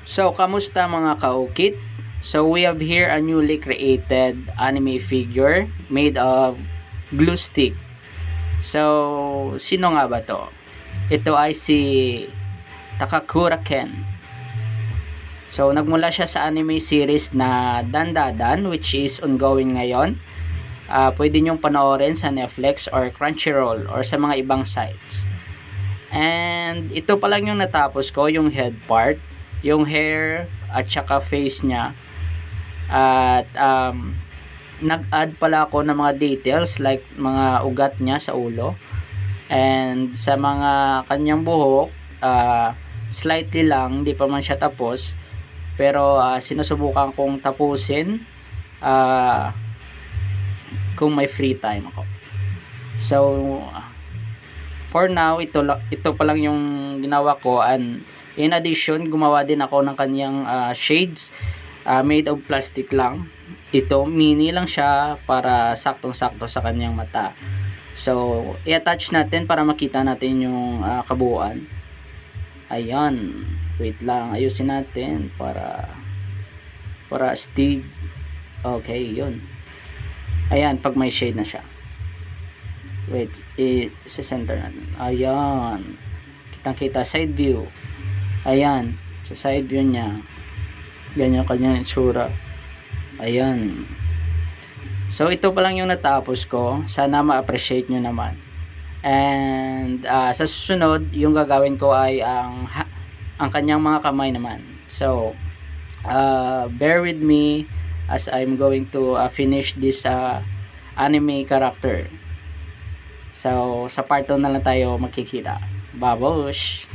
So, kamusta mga kaukit? So, we have here a newly created anime figure made of glue stick. So, sino nga ba to? Ito ay si Takakura Ken. So, nagmula siya sa anime series na Dandadan, which is ongoing ngayon. Pwede nyong panoorin sa Netflix or Crunchyroll or sa mga ibang sites. And ito pa lang yung natapos ko, yung head part, yung hair at saka face niya. At nag-add pala ako ng mga details like mga ugat niya sa ulo. And sa mga kanyang buhok, slightly lang, hindi pa man siya tapos. Pero sinusubukan kong tapusin kung may free time ako. So, for now, ito pa lang yung ginawa ko. And in addition, gumawa din ako ng kanyang shades made of plastic lang. Ito, mini lang siya para saktong-sakto sa kanyang mata. So, i-attach natin para makita natin yung kabuuan. Ayan. Wait lang, ayusin natin para astig. Okay, yun. Ayan, pag may shade na siya. Wait, i-center natin. Ayan. Kitang-kita side view. Ayan, sa side view niya. Ganyan kanyang itsura. Ayan. So, ito pa lang yung natapos ko. Sana ma-appreciate nyo naman. And, sa susunod, yung gagawin ko ay ang kanyang mga kamay naman. So, bear with me as I'm going to finish this anime character. So, sa part 2 na lang tayo magkikita. Babush!